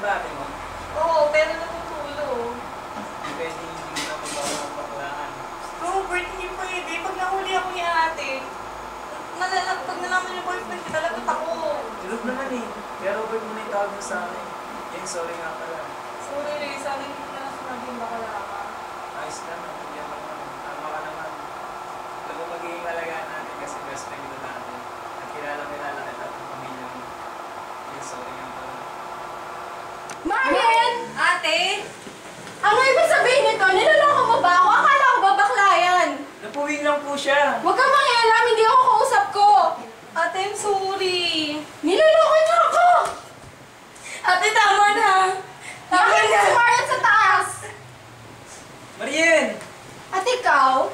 yung dati mo? Oo, pero natutulog. Hindi pwede hindi na magpapaklaan. Robert, hindi pwede. Pag nahuli ako ni ate, pag nalaman yung boyfriend ko, talagot ako. Tulog naman eh. Kaya Robert mo na yung tawag mo sa akin. Yan, sorry nga pala. Sorry, Ray. Sana hindi ko na sinabi yung bakalama. Ayos lang. Yan naman. Tama ka naman. Ito mo magiging alagaan natin kasi best friend ito natin. At kilala kita at pamilya mo. Yan, sorry nga pala. Marian! Ate! Ano ibig sabihin nito? Niloloko mo ba ako? Akala ko ba bakla yan? Napuwing lang po siya. Huwag kang mangialam, hindi ako kausap ko. Ate, I'm sorry. Niloloko niyo ako! Ate, tama na. Bakit si Marian sa taas? Marien! At ikaw?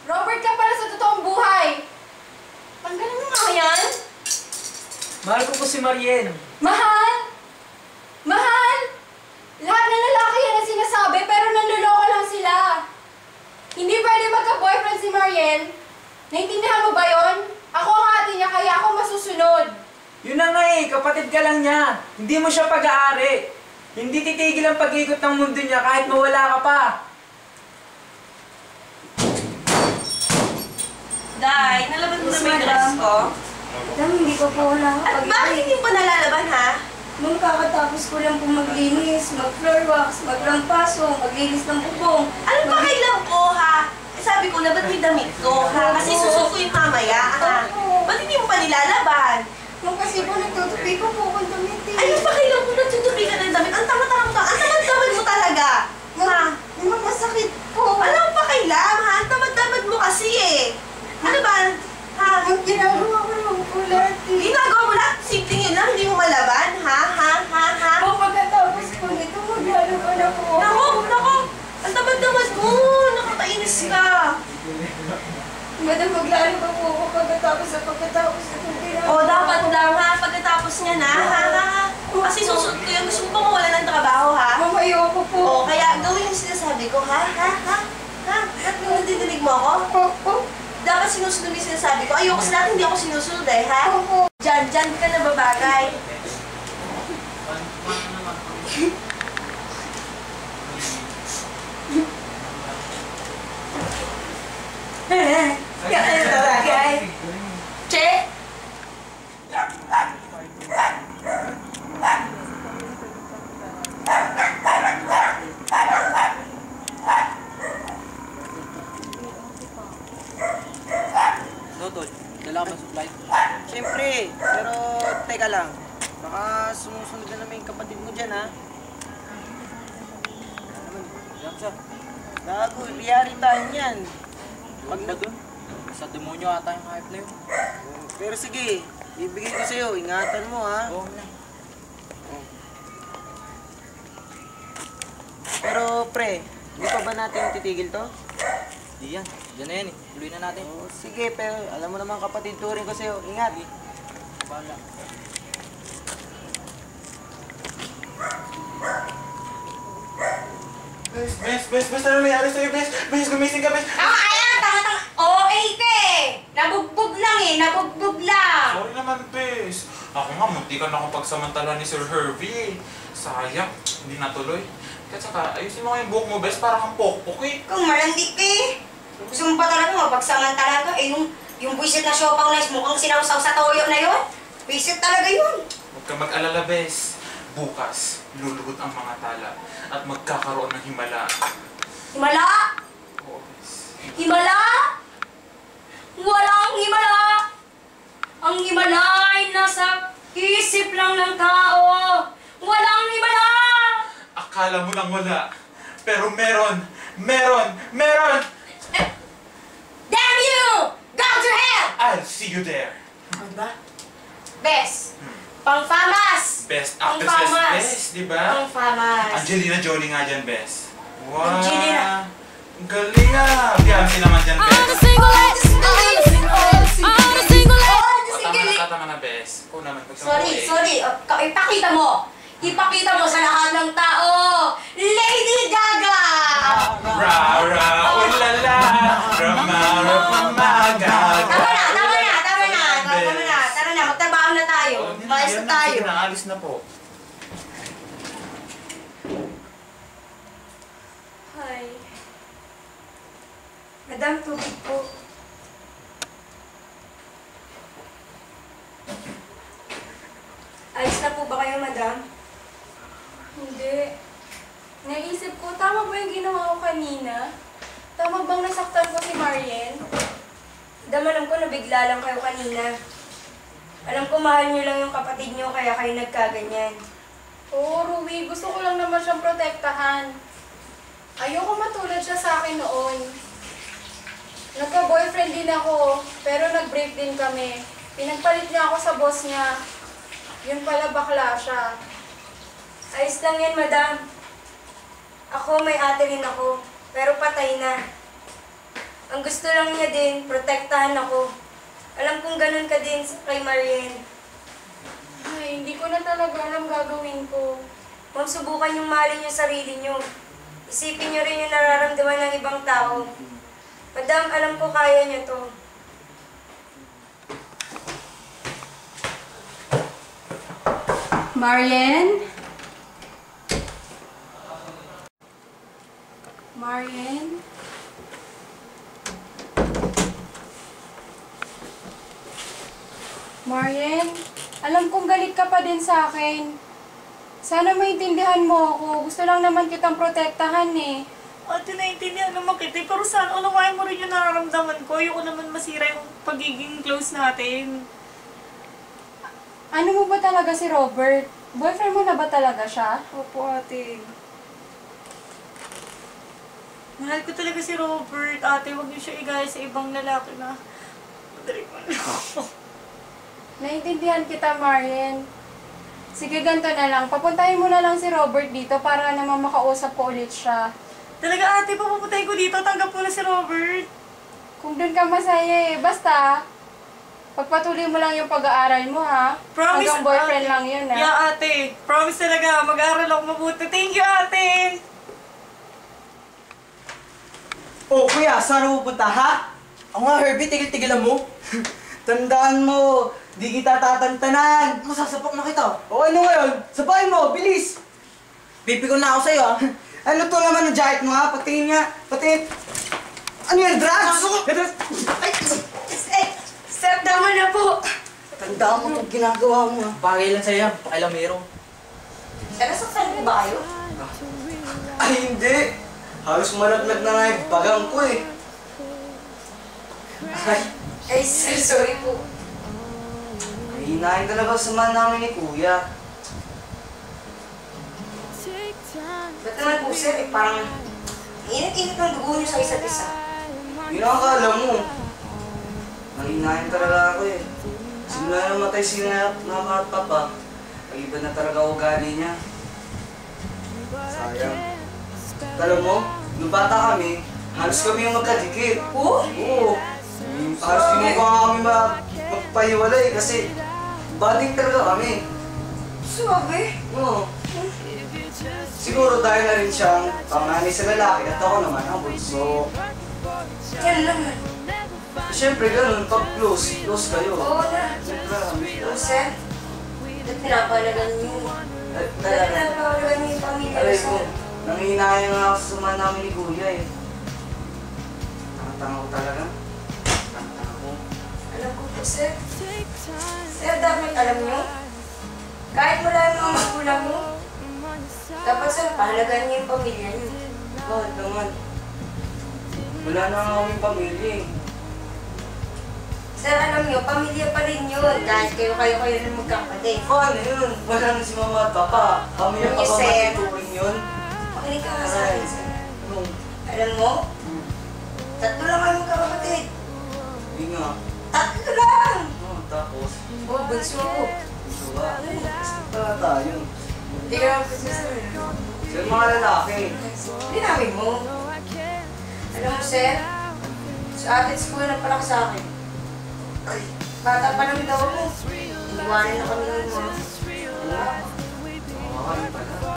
Robert ka pala sa totoong buhay. Tanggalin mo nga yan. Mahal ko po si Marien. Mahal! Mahal! Lahat ng lalaki yan ang sinasabi pero nanluloko lang sila. Hindi pwede magka-boyfriend si Mariel. Naintindihan mo ba yon? Ako ang ate niya kaya ako masusunod. Yun na nga eh, kapatid ka lang niya. Hindi mo siya pag-aari. Hindi titigil ang pag-ikot ng mundo niya kahit mawala ka pa. Day, nalaban mo na may dress ko? Madam, hindi ko po wala. At bakit hindi pa nalalaban, ha? Nung kakatapos ko lang po maglinis, mag-floor wax, maglampaso, maglinis ng bubong. Ano pa kailan ko, ha? Sabi ko na ba't may damit ko, ha? Kasi susuko yung mamaya, ha? Ba't hindi mo pa nilalaban? Nung kasi po nagtutupi ko po akong damit eh. Ayun pa kailan ko nagtutupi ka ng damit? Ang tamad-tamad mo, ang tamad-tamad mo talaga. Ha? Naman masakit po. Alam pa kailan, ha? Ang tamad-tamad mo kasi, eh. Ano ba? Ha? Ang ginagawa ko lang po lahat eh. Ginagawa mo lahat? Simpleng yun lang, hindi mo malaban, ha? Ha? Ha? Ha? O pagkatapos po nito, maglalaban na po ako. Nako, nako! Ang tamad-tamad mo! Nakakainis ka! Madam, maglalaban po ako pagkatapos itong ginagawa. O, dapat lang, ha? Pagkatapos niya na, ha? Ha? Kasi susunod ko yun. Gusto mo ba mawala ng trabaho, ha? Mamayo ko po. O, kaya gawin yung sinasabi ko, ha? Ha? Ha? Ha? At nadidinig mo ako? Opo. Dapat sinusunod yung sinasabi ko. Ayoko sa lahat, hindi ako sinusunod, eh, ha? Opo. Diyan ka na babagay. Kaya na babagay. Che? Tol, dala ka ba supply? Siyempre, pero teka lang. Baka sumusunod na naman yung kapatid mo dyan, ha? Gamsa. Gago, iyari tayo niyan. Pag na doon, sa demonyo ata yung hype na yun. Pero sige, ibigay ko sa'yo. Ingatan mo, ha? Oo na. Pero pre, hindi pa ba natin titigil to? Di yan. Diyan na yan eh. Tuloy na natin. Oh, sige, pero alam mo naman kapatid, turing ko sa'yo. Ingat. Bala. Bes, ano nangyari sa'yo, Bes? Bes, gumising ka, Bes! Ayan! Tanga-tanga! OA ka eh! Nabugbog lang eh! Nabugbog lang! Sorry naman, Bes. Ako nga, munti ka na akong pagsamantala ni Sir Hervey. Sayang, hindi natuloy. At saka, ayusin mo nga yung buhok mo, Bes, para kang pokpok eh. Kung malandik ka eh! Gusto mo pa talaga mapagsamantala ka eh yung buwisit na siopaw na mukhang sinawsaw sa toyo na yun. Buwisit talaga yun. Huwag ka mag-alala, Bes. Bukas, lulugod ang mga tala at magkakaroon ng himala. Himala! Oo, Bes. Himala! Walang himala! Ang himala ay nasa isip lang ng tao. Walang himala! Akala mo lang wala. Pero meron! Damn you! Go to hell! I'll see you there. Ano ba? Bes! Pang-famas! Best Ang actress, famas. Bes, di ba? Pang-famas! Angelina Jolie nga dyan, Bes. Wow! Angelina. Ang galing ah! Beyonce naman dyan, Bes. Tama na, Bes. Ikaw naman, Sorry. Ipakita mo! Ipakita mo sa lahat ng tao! Lady Gaga! Ra, ulala, ramara, pumaga. Tama na! Tara na, magtrabaho na tayo. Maayos na tayo. Sige na, alis na po. Ay. Madam, tubig po. Ayos na po ba kayo, madam? Hindi. Naisip ko, tama ba yung ginawa ko kanina? Tama bang nasaktan ko si Marian? Madam, alam ko nabigla lang kayo kanina. Alam ko mahal niyo lang yung kapatid niyo kaya kayo nagkaganyan. Oo, Ruby. Gusto ko lang naman siyang protektahan. Ayoko matulad siya sa akin noon. Nagka-boyfriend din ako, pero nag-break din kami. Pinagpalit niya ako sa boss niya. Yun pala bakla siya. Ayos lang yan, madam. Ako, may ate rin ako, pero patay na. Ang gusto lang niya din, protektahan ako. Alam kong ganun ka din kay Marian. Ay, hindi ko na talaga alam gagawin ko. Ma'am, subukan yung mahalin yung sarili niyo. Isipin niyo rin yung nararamdaman ng ibang tao. Madam, alam ko kaya niyo to. Marian? Marian? Marian, alam kong galit ka pa din sa akin. Sana maintindihan mo ako. Gusto lang naman kitang protektahan eh. Ate, naiintindihan naman kita, pero sana unawain mo rin yung nararamdaman ko. Ayoko naman masira yung pagiging close natin. Ano mo ba talaga si Robert? Boyfriend mo na ba talaga siya? Opo, ate. Mahal ko talaga si Robert. Ate, huwag niyo siya igaya sa ibang lalaki na madaling manloko. Naintindihan kita, Marian. Sige, ganito na lang. Papuntahin mo na lang si Robert dito para naman makausap ko ulit siya. Talaga, ate, papupuntahin ko dito. Tanggap ko na si Robert. Kung doon ka masaya eh. Basta, pagpatuloy mo lang yung pag-aaral mo, ha? Promise, Hanggang boyfriend ate. lang yun, ha? Yeah, ate. Promise talaga. Mag-aaral ako mabuti. Thank you, ate. Oh, kuya, saan mo pupunta, ha? Ako nga, Herbie, tigil-tigilan mo. Tandaan mo, di kita tatantanan. Masasapak na kita. O ano ngayon? Sabahin mo, bilis! Pipikon na ako sa'yo, ha? Ano to naman ang jacket mo, ha? Patingin nga, patingin. Ano yan, drugs? Ay! Sir, tama na po. Tandaan mo itong ginagawa mo, ha? Bagay lang sa'yo yan. Pakilamero. Sir, nasaktan po ba kayo? Ay, hindi. Halos malaglag na nga yung bagang ko, eh. Ay, Ay, sir, sorry po. hinahin talaga sa man namin ni Kuya. Ba't naman po, sir? Eh, parang init-init ng dugo niyo sa isa't isa. Yun ang akala mo. Nanginahin talaga ako, eh. Simula namatay si mama at papa, iba na talaga ugali niya. Sayang. Alam mo, nung bata kami, halos kami yung magkadikit. Oh? Oo. Halos hindi ko nga kami magpahiwalay kasi bading talaga kami. Sabi? Oo. Siguro dahil na rin siyang panganay sa lalaki at ako naman ang bunso. Yan naman. Siyempre ganun, pag close kayo. Oo na. Siyempre kami. Oh, sir? Ba't pinapalagan niyo? Ba't Talaga. pinapalagan niyo yung pamilya, Aray ko, sir? nanghihinayan nga ako sa suma namin ni Kuya, eh. Tanga-tanga ko talaga. Tanga-tanga ko. Alam ko po, sir. Sir, dapat alam niyo, kahit wala yung mga magulang mo, dapat, sir, pahalagan niyo yung pamilya niyo. Bakit naman? Wala na nga kaming pamilya, eh. Sir, alam niyo, pamilya pa rin yun, kahit kayo rin magkapatid. Paano yun? Wala na si mama at papa. Kami yung Yes, sir. papamatuturing yun. Makinig ka nga sa akin, sir. Ano? Alam mo, tatlo lang kayo magkakapatid. Hindi nga. Tatlo lang! Tapos, Oh, bunso ako. gusto ba? Gusto pala tayo. Hindi ka naman bunso, sir. Sir, mga lalaki. Linawin mo. Alam mo, sir, sa atin school nagpalaki sa akin. Ay, bata pa naman daw mo. Iniwanan na kami ng mga. Oo, kami pala.